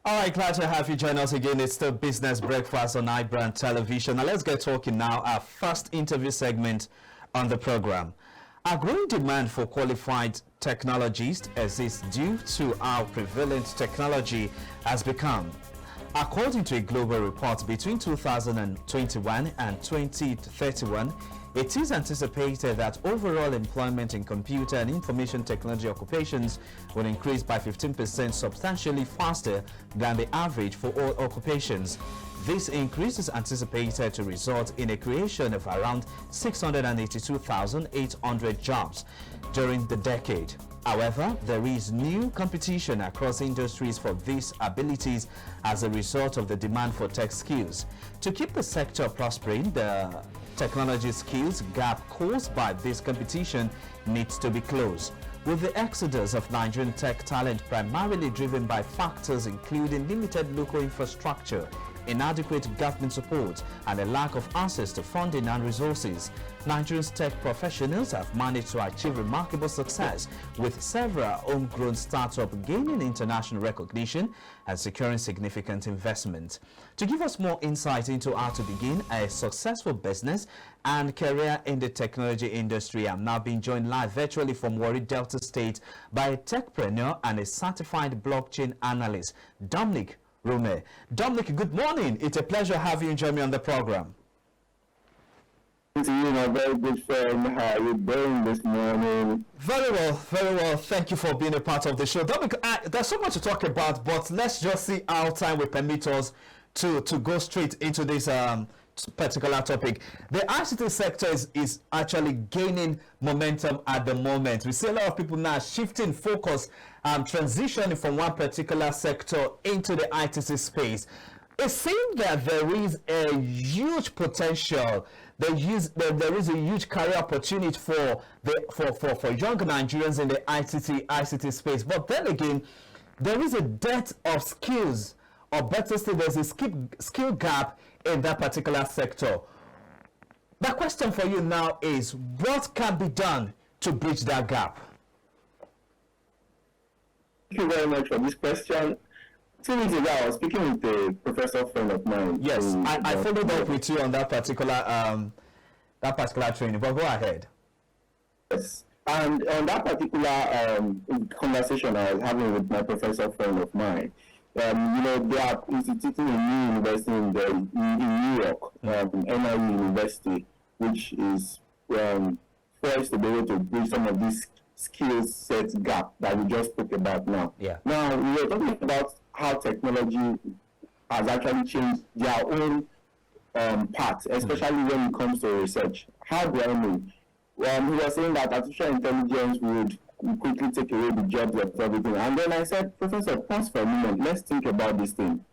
All right, glad to have you join us again. It's the Business Breakfast on iBrand Television. Now let's get talking now. Our first interview segment on the program. A growing demand for qualified technologists exists due to how prevalent technology has become. According to a global report, between 2021 and 2031, it is anticipated that overall employment in computer and information technology occupations will increase by 15%, substantially faster than the average for all occupations. This increase is anticipated to result in a creation of around 682,800 jobs during the decade. However, there is new competition across industries for these abilities as a result of the demand for tech skills. To keep the sector prospering, the technology skills gap caused by this competition needs to be closed. With the exodus of Nigerian tech talent primarily driven by factors including limited local infrastructure, inadequate government support, and a lack of access to funding and resources, Nigeria's tech professionals have managed to achieve remarkable success, with several homegrown startups gaining international recognition and securing significant investment. To give us more insight into how to begin a successful business and career in the technology industry, I'm now being joined live virtually from Warri, Delta State by a techpreneur and a certified blockchain analyst, Dominic Rome. Dominic, good morning. It's a pleasure having you join me on the program. To you, my very good friend. How are you doing this morning? Very well, very well. Thank you for being a part of the show. Dominic, there's so much to talk about, but let's just see how time will permit us to go straight into this particular topic. The ICT sector is actually gaining momentum at the moment. We see a lot of people now shifting focus and transitioning from one particular sector into the ITC space. It seems that there is a huge potential. There is a huge career opportunity for young Nigerians in the ICT space. But then again, there is a dearth of skills, or better still, there's a skill gap in that particular sector. The question for you now is, what can be done to bridge that gap? Thank you very much for this question. 2 weeks ago, I was speaking with a professor friend of mine. Yes, I followed up with you on that particular training, but go ahead. Yes, and on that particular conversation I was having with my professor friend of mine, they are instituting a new university in New York, NIU University, which is forced to be able to bridge some of these skill set gap that we just spoke about now. Yeah. Now, we were talking about how technology has actually changed their own part, especially when it comes to research. How do I mean? He was saying that artificial intelligence would quickly take away the jobs of everything. And then I said, Professor, pause for a moment. Let's think about this thing.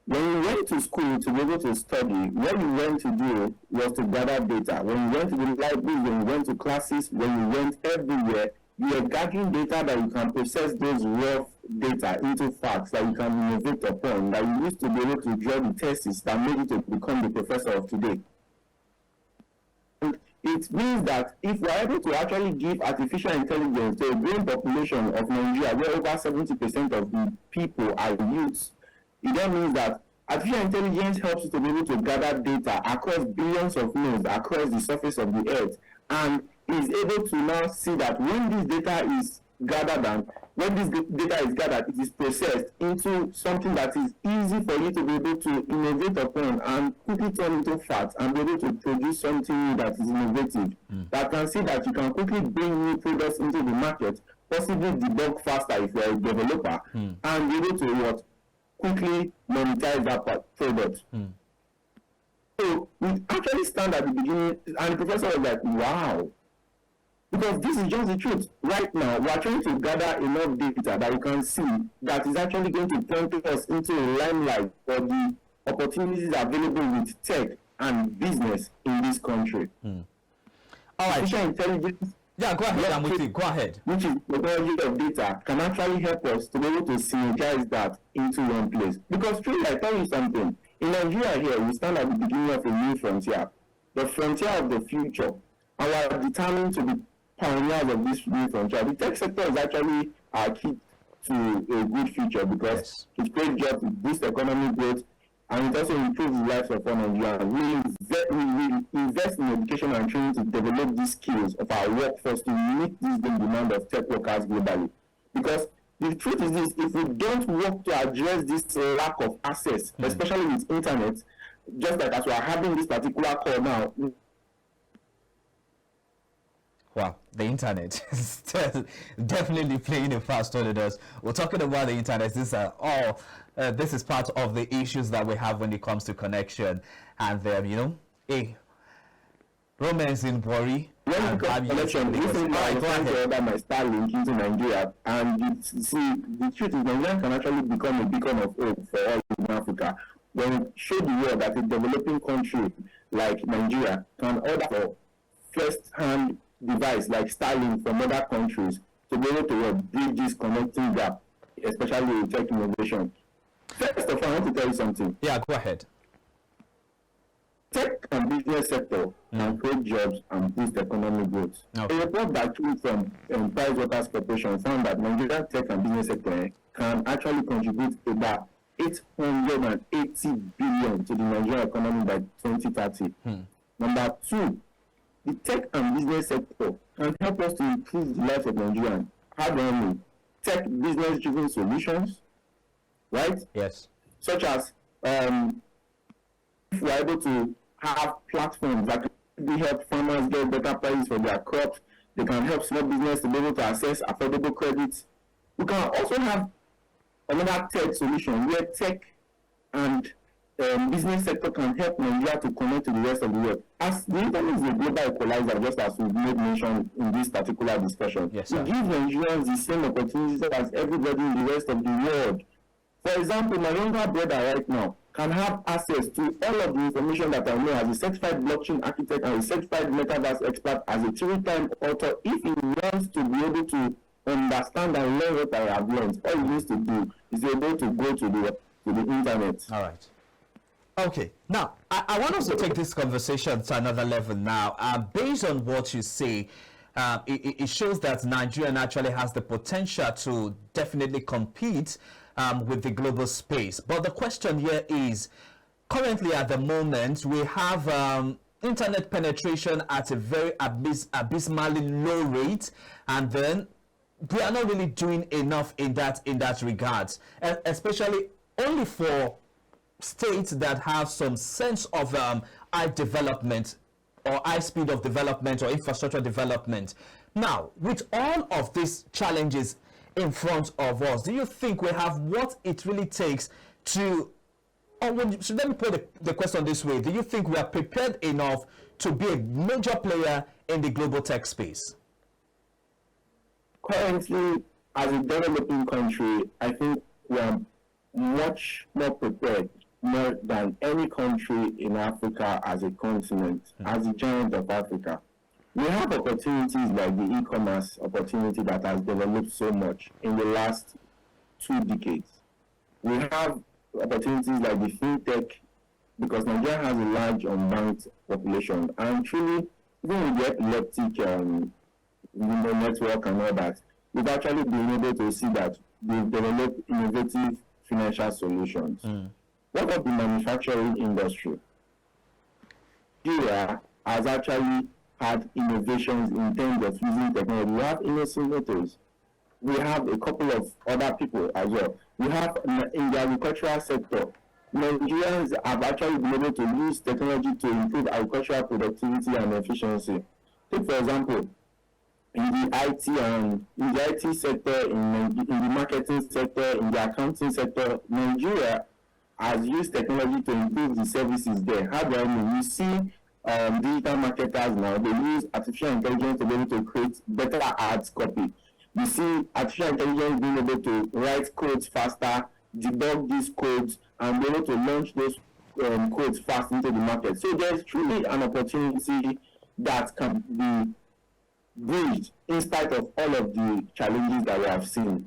When you went to school to be able to study, what you went to do was to gather data. When you went to the library, when you went to classes, when you went everywhere, you are gathering data that you can process those raw data into facts that you can innovate upon, that you used to be able to draw the thesis that made you to become the professor of today. It means that if we are able to actually give artificial intelligence to a growing population of Nigeria, where over 70% of the people are youths, it then means that artificial intelligence helps you to be able to gather data across billions of nodes across the surface of the earth, and is able to now see that when this data is gathered it is processed into something that is easy for you to be able to innovate upon and quickly turn into facts and be able to produce something new that is innovative. That can see that you can quickly bring new products into the market, possibly debug faster if you are a developer, and be able to quickly monetize that product. So we actually stand at the beginning, and the professor was like, wow. Because this is just the truth. Right now, we are trying to gather enough data that we can see that is actually going to point us into a limelight for the opportunities available with tech and business in this country. All right. Artificial intelligence. Yeah, go ahead. I'm with you. Go ahead. Which is technology of data can actually help us to be able to synergize that into one place. Because truly, I tell you something. In Nigeria here, we stand at the beginning of a new frontier, the frontier of the future, and we are determined to be pioneers of this new frontier. The tech sector is actually our key to a good future because it creates jobs, it boosts economic growth, and it also improves the lives of all Nigerians. We invest in education and training to develop these skills of our workforce to meet this demand of tech workers globally. Because the truth is this, if we don't work to address this lack of access, especially with internet, just like as we are having this particular call now. Wow, the internet is definitely playing a fast on us. We're talking about the internet. This is part of the issues that we have when it comes to connection. And romance in Bori. When it comes to connection, recently I was trying to order my Starlink into Nigeria, and the truth is Nigeria can actually become a beacon of hope for all in Africa. When it showed the world that a developing country like Nigeria can order for first-hand device like Starlink from other countries to be able to bridge this connecting gap, especially with tech innovation. First of all, I want to tell you something. Yeah, go ahead. Tech and business sector can create jobs and boost economic growth. Okay. A report that came from Pricewaterhouse Corporation found that Nigerian tech and business sector can actually contribute about 880 billion to the Nigerian economy by 2030. Number two, the tech and business sector can help us to improve the lives of Nigerians. How do I mean? Tech business-driven solutions, right? Yes. Such as if we are able to have platforms that can help farmers get better prices for their crops, they can help small business to be able to access affordable credits. We can also have another tech solution where tech and business sector can help Nigeria to connect to the rest of the world. As the internet is a global equalizer, just as we've made mention in this particular discussion, yes, it gives Nigerians the same opportunities as everybody in the rest of the world. For example, my younger brother right now can have access to all of the information that I know as a certified blockchain architect and a certified metaverse expert, as a three-time author. If he wants to be able to understand and learn what I have learned, all he needs to do is be able to go to the internet. All right. Okay. Now, I want us to take this conversation to another level now. Based on what you say, it shows that Nigeria actually has the potential to definitely compete with the global space. But the question here is, currently at the moment, we have internet penetration at a very abysmally low rate, and then we are not really doing enough in that regard, especially only for states that have some sense of high development or high speed of development or infrastructure development. Now, with all of these challenges in front of us, do you think we have what it really takes to, so let me put the question this way, do you think we are prepared enough to be a major player in the global tech space? Currently, as a developing country, I think we are much more prepared, more than any country in Africa as a continent, as a giant of Africa. We have opportunities like the e-commerce opportunity that has developed so much in the last 2 decades. We have opportunities like the fintech, because Nigeria has a large unbanked population, and truly, even with the epileptic network and all that, we've actually been able to see that we've developed innovative financial solutions. What of the manufacturing industry? Nigeria has actually had innovations in terms of using technology. We have innocent motors. We have a couple of other people as well. We have in the agricultural sector, Nigerians have actually been able to use technology to improve agricultural productivity and efficiency. Take for example, in the IT sector, in the marketing sector, in the accounting sector, Nigeria has used technology to improve the services there. How do I mean? You see digital marketers now, they use artificial intelligence to be able to create better ads copy. You see artificial intelligence being able to write codes faster, debug these codes, and be able to launch those codes fast into the market. So there's truly an opportunity that can be bridged in spite of all of the challenges that we have seen.